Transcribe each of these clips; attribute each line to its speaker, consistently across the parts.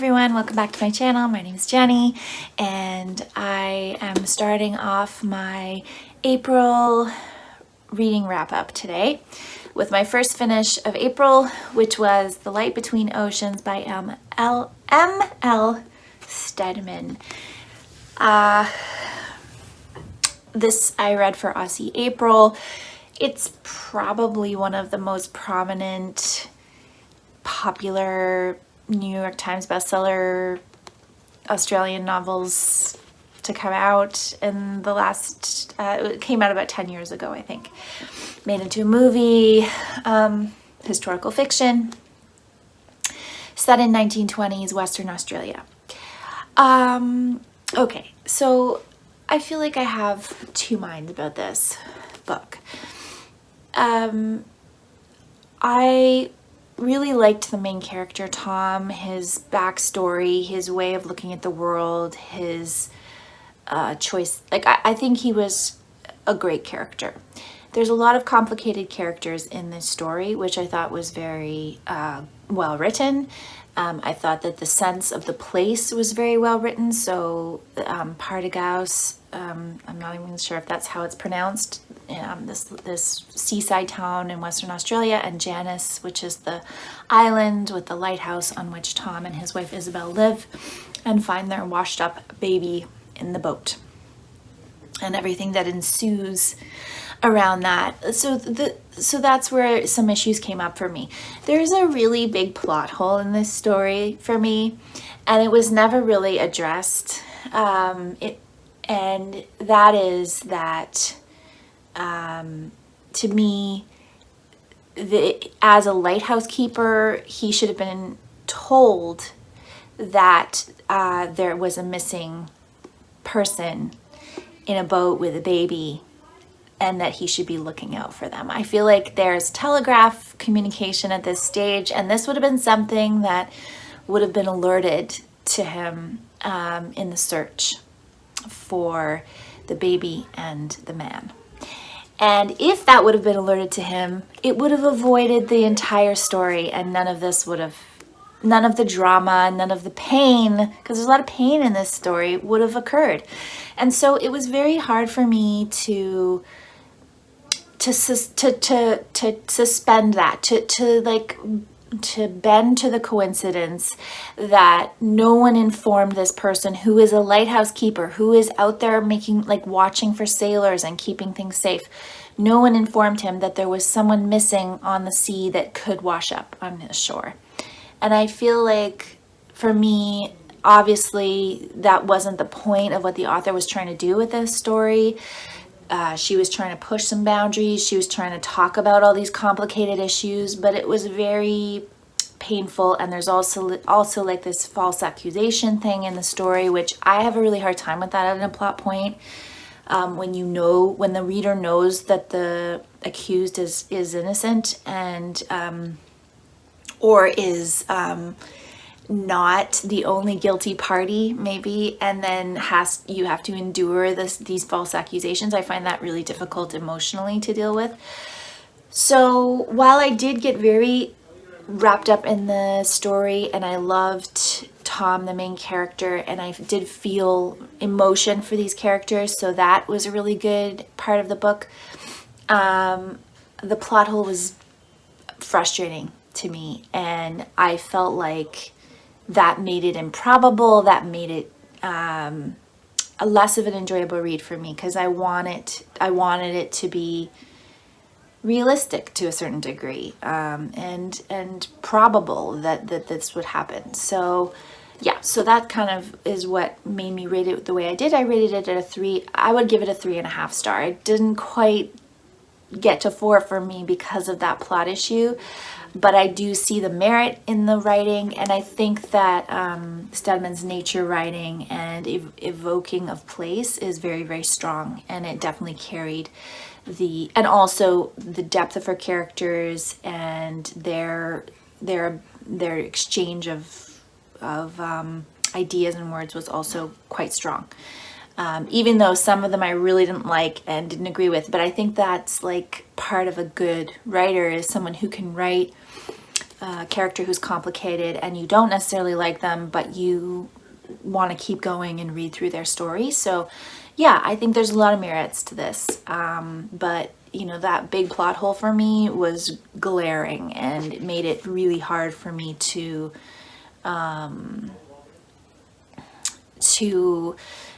Speaker 1: everyone, welcome back to my channel. My name is Jenny and I am starting off my April reading wrap-up today with my first finish of April, which was The Light Between Oceans by M.L. Stedman. This I read for Aussie April. It's probably one of the most prominent, popular New York Times bestseller Australian novels to come out in the last, it came out about 10 years ago, I think. Made into a movie, historical fiction, set in 1920s Western Australia. Okay, so I feel like I have two minds about this book. I really liked the main character, Tom, his backstory, his way of looking at the world, his choice. Like, I think he was a great character. There's a lot of complicated characters in this story, which I thought was very well written. I thought that the sense of the place was very well written. So Paranellius, I'm not even sure if that's how it's pronounced, this seaside town in Western Australia, and Janice, which is the island with the lighthouse on which Tom and his wife Isabel live and find their washed up baby in the boat, and everything that ensues around that. So that's where some issues came up for me. There's a really big plot hole in this story for me, and it was never really addressed. And that is that, to me, as a lighthouse keeper, he should have been told that there was a missing person in a boat with a baby and that he should be looking out for them. I feel like there's telegraph communication at this stage, and this would have been something that would have been alerted to him in the search for the baby and the man. And if that would have been alerted to him, it would have avoided the entire story, and none of this would have, none of the drama, none of the pain, because there's a lot of pain in this story, would have occurred. And so it was very hard for me to suspend that, to bend to the coincidence that no one informed this person who is a lighthouse keeper, who is out there watching for sailors and keeping things safe. No one informed him that there was someone missing on the sea that could wash up on his shore. And I feel like, for me, obviously that wasn't the point of what the author was trying to do with this story. She was trying to push some boundaries. She was trying to talk about all these complicated issues, but it was very painful. And there's also like this false accusation thing in the story, which I have a really hard time with that at a plot point. When the reader knows that the accused is innocent and or is not the only guilty party, maybe, and then you have to endure these false accusations. I find that really difficult emotionally to deal with. So while I did get very wrapped up in the story and I loved Tom, the main character, and I did feel emotion for these characters, so that was a really good part of the book, the plot hole was frustrating to me, and I felt like that made it improbable, that made it a less of an enjoyable read for me, because I wanted it to be realistic to a certain degree, and probable that this would happen. So yeah, so that kind of is what made me rate it the way I did. I rated it at a 3. I would give it a 3.5 star. It didn't quite get to 4 for me because of that plot issue, but I do see the merit in the writing, and I think that Stedman's nature writing and evoking of place is very, very strong, and it definitely carried and also the depth of her characters and their exchange of ideas and words was also quite strong. Even though some of them I really didn't like and didn't agree with, but I think that's like part of a good writer, is someone who can write character who's complicated and you don't necessarily like them, but you want to keep going and read through their story. So yeah, I think there's a lot of merits to this. But you know, that big plot hole for me was glaring, and it made it really hard for me to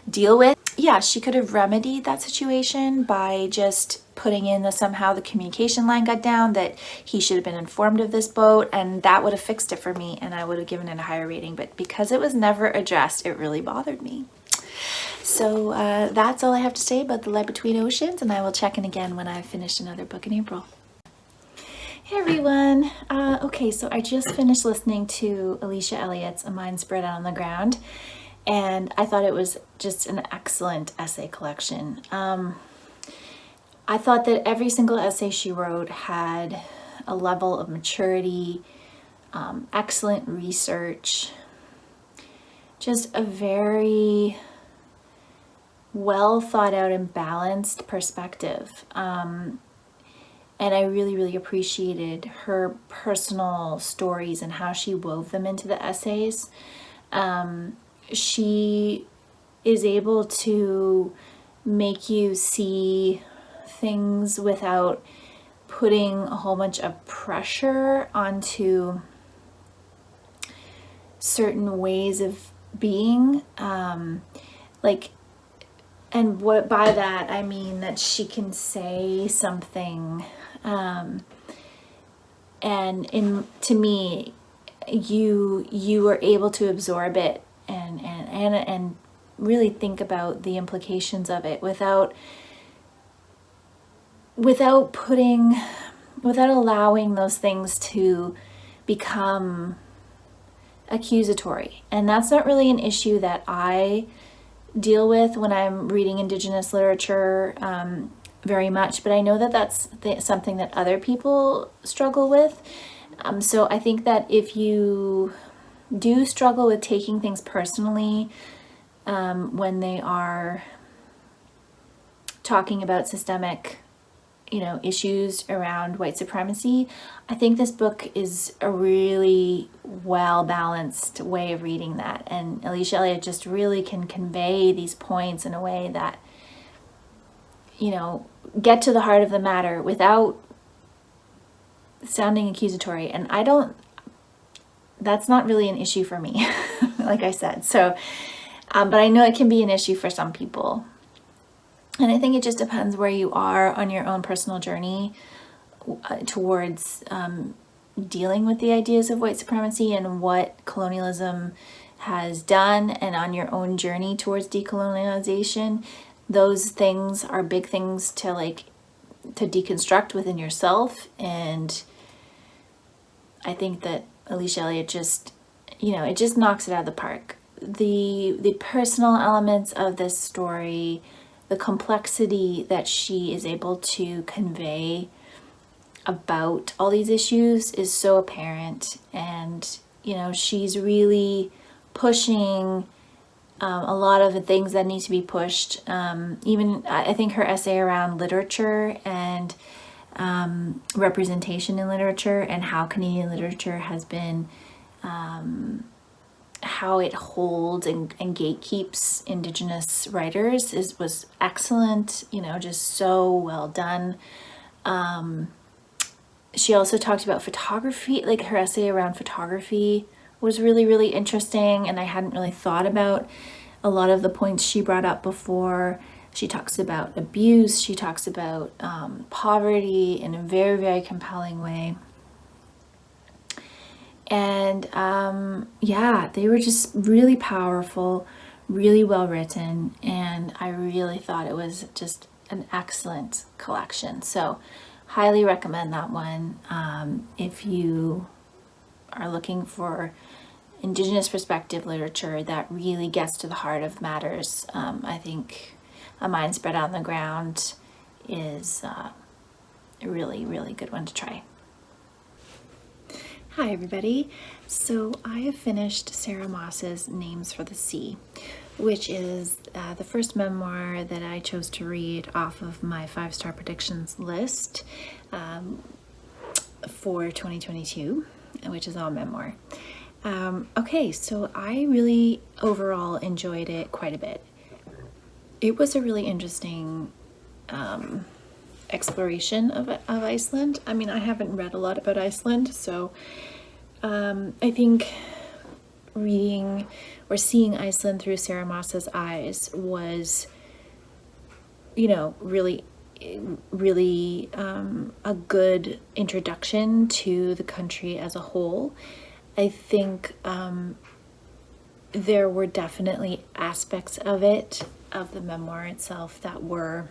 Speaker 1: deal with. Yeah, she could have remedied that situation by just putting in somehow the communication line got down, that he should have been informed of this boat, and that would have fixed it for me, and I would have given it a higher rating. But because it was never addressed, it really bothered me. So that's all I have to say about The Light Between Oceans, and I will check in again when I've finished another book in April. Hey everyone! Okay, so I just finished listening to Alicia Elliott's A Mind Spread Out on the Ground, and I thought it was just an excellent essay collection. I thought that every single essay she wrote had a level of maturity, excellent research, just a very well thought out and balanced perspective. And I really, really appreciated her personal stories and how she wove them into the essays. She is able to make you see things without putting a whole bunch of pressure onto certain ways of being. And what by that I mean that she can say something, and to me, you were able to absorb it and really think about the implications of it without allowing those things to become accusatory. And that's not really an issue that I deal with when I'm reading Indigenous literature very much, but I know that that's something that other people struggle with. So I think that if you do struggle with taking things personally when they are talking about systemic, issues around white supremacy, I think this book is a really well-balanced way of reading that. And Alicia Elliott just really can convey these points in a way that, get to the heart of the matter without sounding accusatory. And that's not really an issue for me, like I said. So, but I know it can be an issue for some people. And I think it just depends where you are on your own personal journey towards dealing with the ideas of white supremacy and what colonialism has done, and on your own journey towards decolonialization. Those things are big things to deconstruct within yourself. And I think that Alicia Elliott just, it just knocks it out of the park. The personal elements of this story, the complexity that she is able to convey about all these issues is so apparent. And, she's really pushing a lot of the things that need to be pushed. Even I think her essay around literature and representation in literature, and how Canadian literature has been, how it holds and gatekeeps Indigenous writers was excellent, just so well done. She also talked about photography, her essay around photography was really, really interesting, and I hadn't really thought about a lot of the points she brought up before. She talks about abuse, she talks about poverty in a very, very compelling way. And they were just really powerful, really well written, and I really thought it was just an excellent collection. So highly recommend that one. If you are looking for Indigenous perspective literature that really gets to the heart of matters, I think A Mind Spread Out on the Ground is a really, really good one to try. Hi everybody. So I have finished Sarah Moss's Names for the Sea, which is the first memoir that I chose to read off of my 5-star predictions list for 2022. which is all memoir. Okay, so I really overall enjoyed it quite a bit. It was a really interesting exploration of Iceland. I mean, I haven't read a lot about Iceland, so I think reading or seeing Iceland through Sarah Maas's eyes was, you know, really a good introduction to the country as a whole. I think there were definitely aspects of it, of the memoir itself, that were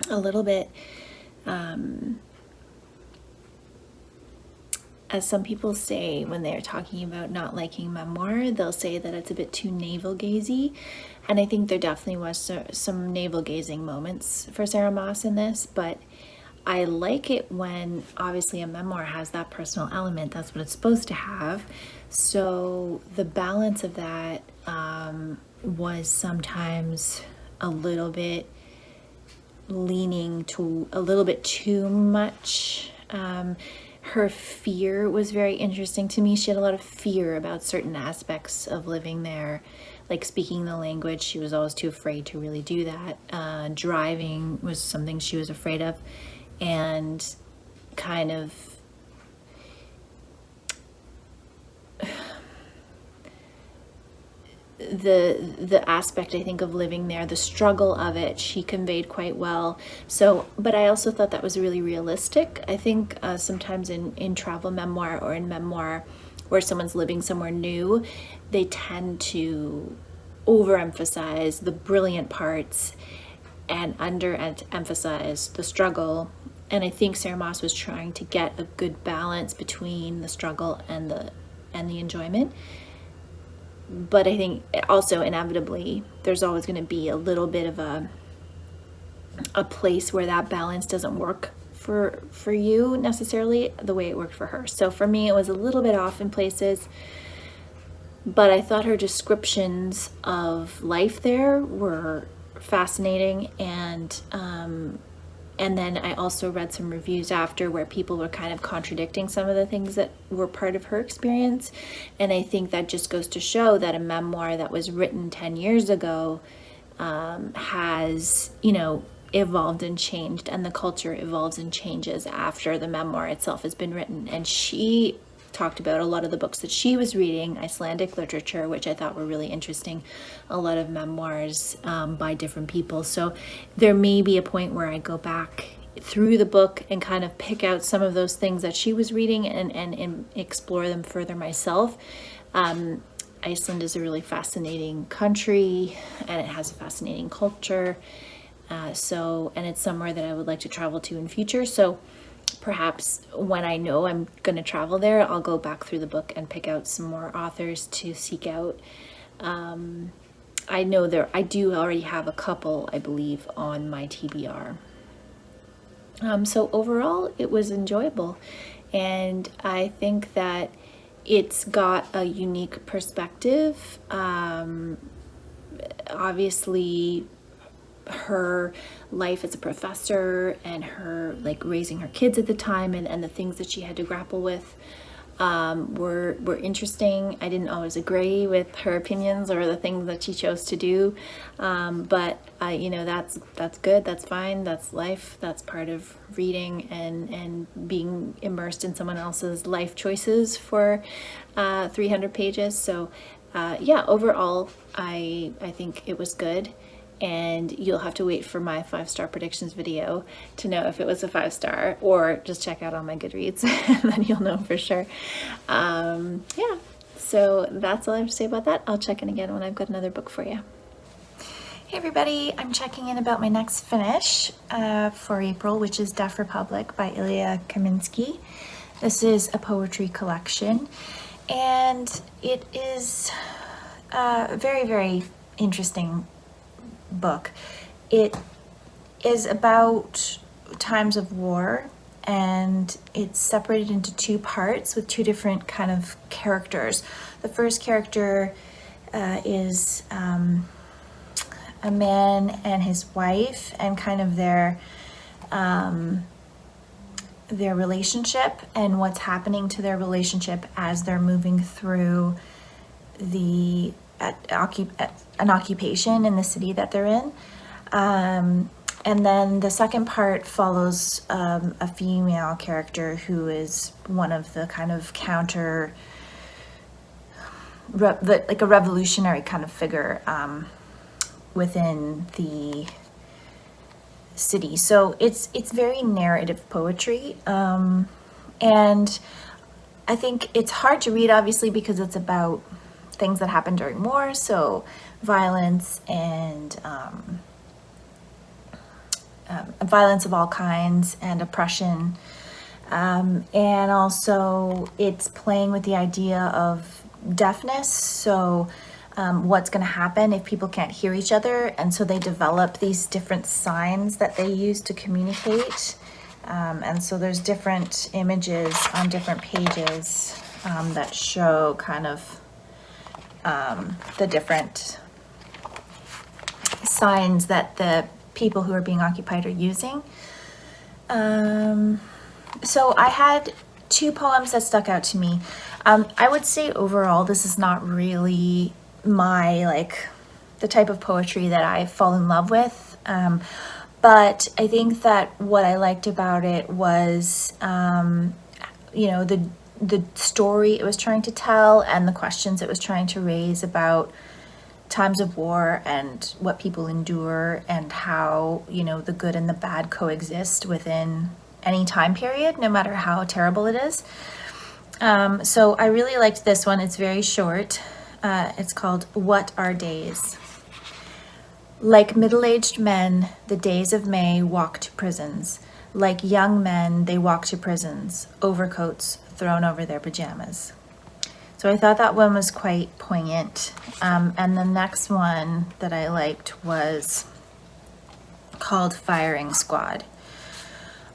Speaker 1: a little bit, as some people say when they're talking about not liking memoir, they'll say that it's a bit too navel-gazy. And I think there definitely was some navel-gazing moments for Sarah Maas in this, but I like it when obviously a memoir has that personal element. That's what it's supposed to have. So the balance of that was sometimes a little bit leaning to a little bit too much. Her fear was very interesting to me. She had a lot of fear about certain aspects of living there, like speaking the language. She was always too afraid to really do that. Driving was something she was afraid of, and kind of the aspect, I think, of living there, the struggle of it, she conveyed quite well. So, but I also thought that was really realistic. I think sometimes in travel memoir or in memoir where someone's living somewhere new, they tend to overemphasize the brilliant parts and underemphasize the struggle. And I think Sarah Maas was trying to get a good balance between the struggle and the enjoyment. But I think also inevitably there's always going to be a little bit of a place where that balance doesn't work for you necessarily the way it worked for her. So for me, it was a little bit off in places, but I thought her descriptions of life there were fascinating. And then I also read some reviews after where people were kind of contradicting some of the things that were part of her experience. And I think that just goes to show that a memoir that was written 10 years ago has, you know, evolved and changed, and the culture evolves and changes after the memoir itself has been written. And she talked about a lot of the books that she was reading, Icelandic literature, which I thought were really interesting, a lot of memoirs by different people. So there may be a point where I go back through the book and kind of pick out some of those things that she was reading and explore them further myself. Iceland is a really fascinating country, and it has a fascinating culture. And it's somewhere that I would like to travel to in future. So perhaps when I know I'm going to travel there, I'll go back through the book and pick out some more authors to seek out. I know I do already have a couple, I believe, on my TBR. So overall, it was enjoyable. And I think that it's got a unique perspective. Obviously, her life as a professor and her like raising her kids at the time and the things that she had to grapple with were interesting. I didn't always agree with her opinions or the things that she chose to do, but you know, that's good, that's fine, that's life, that's part of reading and being immersed in someone else's life choices for 300 pages. So yeah, overall I think it was good. And you'll have to wait for my 5-star predictions video to know if it was a 5-star, or just check out on my Goodreads and then you'll know for sure. Yeah, so that's all I have to say about that. I'll check in again when I've got another book for you. Hey everybody, I'm checking in about my next finish for April, which is Deaf Republic by Ilya Kaminsky. This is a poetry collection, and it is a very, very interesting book. It is about times of war, and it's separated into 2 parts with 2 different kind of characters. The first character is a man and his wife, and kind of their their relationship and what's happening to their relationship as they're moving through an occupation in the city that they're in. And then the second part follows a female character who is one of the kind of like a revolutionary kind of figure within the city. So it's very narrative poetry, and I think it's hard to read, obviously, because it's about things that happened during war, so violence and violence of all kinds and oppression, and also it's playing with the idea of deafness. So what's going to happen if people can't hear each other, and so they develop these different signs that they use to communicate, and so there's different images on different pages that show kind of the different signs that the people who are being occupied are using. So I had two poems that stuck out to me. I would say overall this is not really the type of poetry that I fall in love with, but I think that what I liked about it was the story it was trying to tell and the questions it was trying to raise about times of war and what people endure and how the good and the bad coexist within any time period, no matter how terrible it is. So I really liked this one. It's very short. It's called What Are Days? Like middle-aged men, the days of May walk to prisons. Like young men, they walk to prisons, overcoats thrown over their pajamas. So I thought that one was quite poignant. And the next one that I liked was called Firing Squad.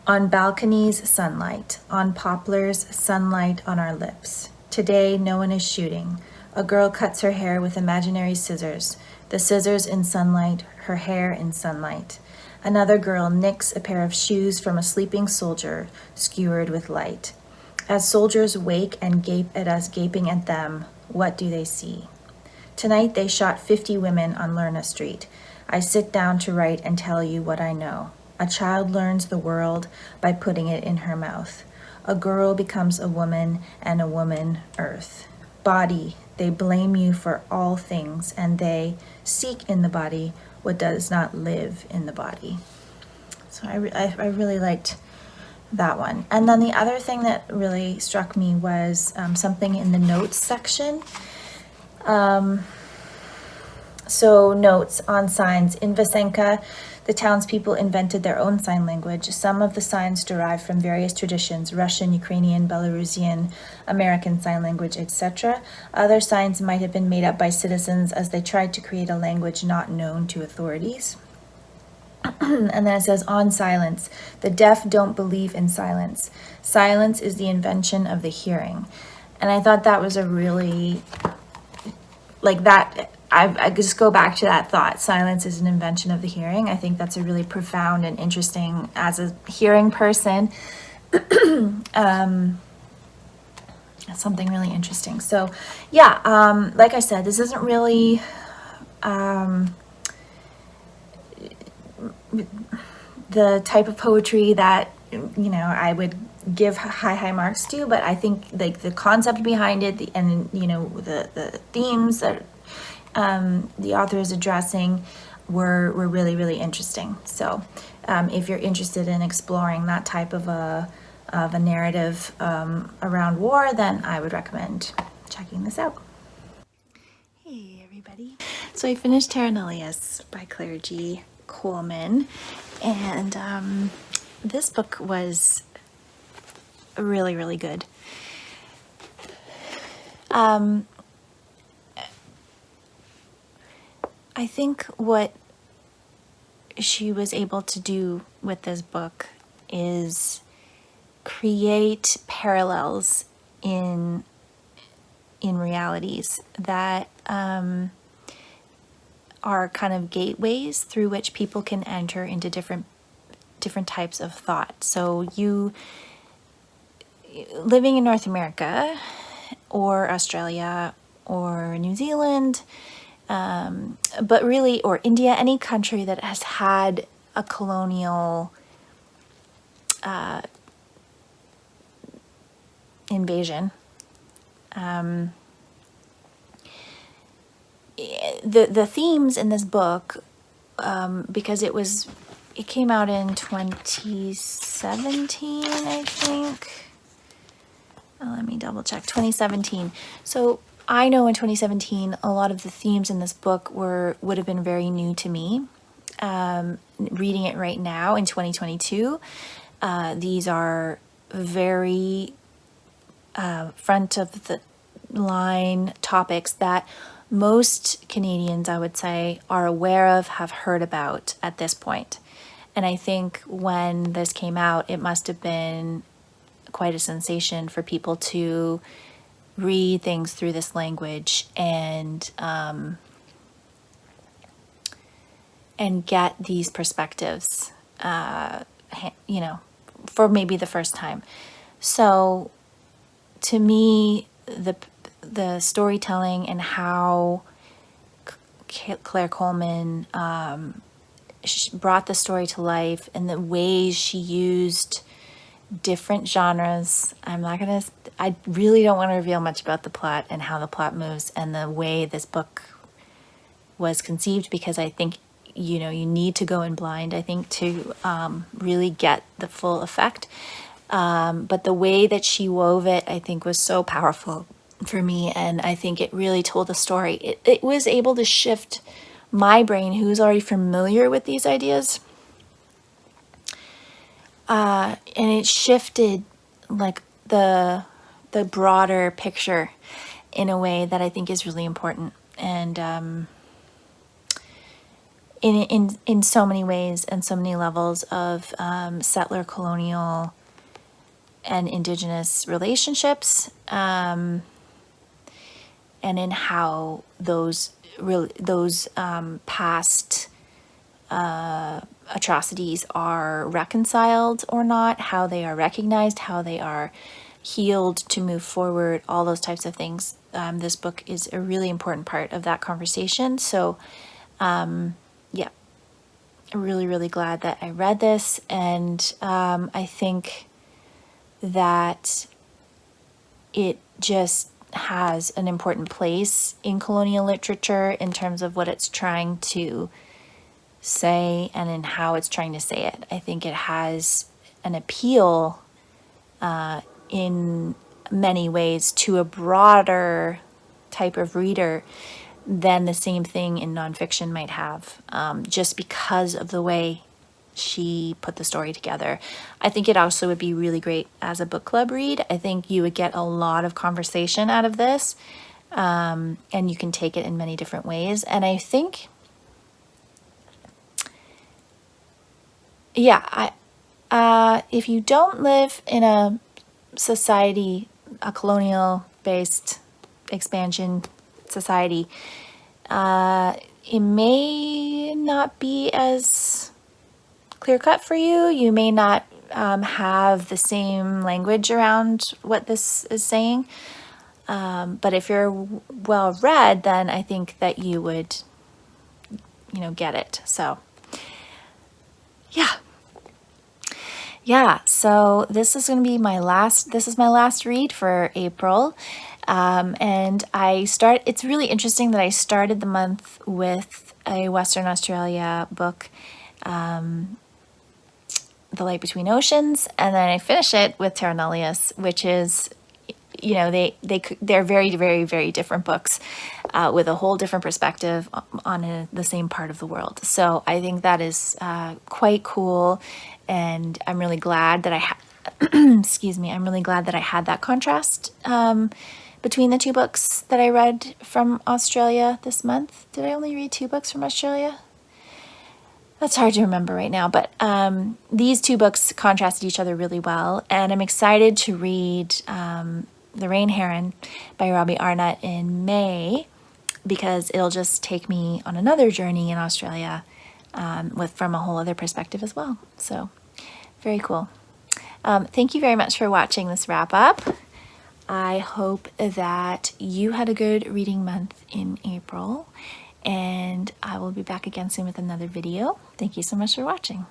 Speaker 1: On balconies, sunlight. On poplars, sunlight on our lips. Today, no one is shooting. A girl cuts her hair with imaginary scissors. The scissors in sunlight, her hair in sunlight. Another girl nicks a pair of shoes from a sleeping soldier, skewered with light. As soldiers wake and gape at us gaping at them, what do they see? Tonight they shot 50 women on Lerna Street. I sit down to write and tell you what I know. A child learns the world by putting it in her mouth. A girl becomes a woman, and a woman earth. Body, they blame you for all things, and they seek in the body what does not live in the body. So I really liked that one. And then the other thing that really struck me was something in the notes section. So notes on signs. In Vasenka, the townspeople invented their own sign language. Some of the signs derive from various traditions, Russian, Ukrainian, Belarusian, American Sign Language, etc. Other signs might have been made up by citizens as they tried to create a language not known to authorities. And then it says, on silence. The deaf don't believe in silence. Silence is the invention of the hearing. And I thought that was a really, I just go back to that thought. Silence is an invention of the hearing. I think that's a really profound and interesting, as a hearing person, something really interesting. So yeah, like I said, this isn't really the type of poetry that I would give high marks to, but I think the concept behind it, the themes that the author is addressing were really, really interesting. So if you're interested in exploring that type of a narrative around war, then I would recommend checking this out. Hey everybody. So I finished Paranellius by Claire G. Coleman, and this book was really, really good. I think what she was able to do with this book is create parallels in realities that are kind of gateways through which people can enter into different types of thought. So you living in North America or Australia or New Zealand, but really, or India, any country that has had a colonial invasion, the themes in this book, because it came out in 2017, I think. Let me double check. 2017. So I know in 2017, a lot of the themes in this book would have been very new to me. Reading it right now in 2022, these are very front of the line topics that most Canadians, I would say, are aware of, have heard about at this point. And I think when this came out, it must have been quite a sensation for people to read things through this language and get these perspectives, for maybe the first time. So to me, the storytelling and how Claire Coleman brought the story to life and the ways she used different genres. I really don't want to reveal much about the plot and how the plot moves and the way this book was conceived, because I think, you need to go in blind, I think, to really get the full effect. But the way that she wove it, I think, was so powerful for me. And I think it really told the story. It was able to shift my brain, who's already familiar with these ideas. And it shifted like the broader picture in a way that I think is really important. And in so many ways and so many levels of settler, colonial, and Indigenous relationships, and in how those past atrocities are reconciled or not, how they are recognized, how they are healed to move forward, all those types of things. This book is a really important part of that conversation. So, yeah, really, really glad that I read this. And I think that it just has an important place in colonial literature in terms of what it's trying to say and in how it's trying to say it. I think it has an appeal in many ways to a broader type of reader than the same thing in nonfiction might have, just because of the way she put the story together. I think it also would be really great as a book club read. I think you would get a lot of conversation out of this, and you can take it in many different ways. And I think, if you don't live in a society, a colonial-based expansion society, it may not be as clear-cut for you. You may not have the same language around what this is saying. But if you're well-read, then I think that you would, get it. So, so this is going to be my last read for April. And it's really interesting that I started the month with a Western Australia book, The Light Between Oceans, and then I finish it with Paranellius, which is, they're very, very, very different books, with a whole different perspective on the same part of the world. So I think that is quite cool, and I'm really glad that I'm really glad that I had that contrast between the two books that I read from Australia this month. Did I only read 2 books from Australia? That's hard to remember right now, but these 2 books contrasted each other really well, and I'm excited to read The Rain Heron by Robbie Arnott in May, because it'll just take me on another journey in Australia from a whole other perspective as well. So, very cool. Thank you very much for watching this wrap up. I hope that you had a good reading month in April, and I will be back again soon with another video. Thank you so much for watching.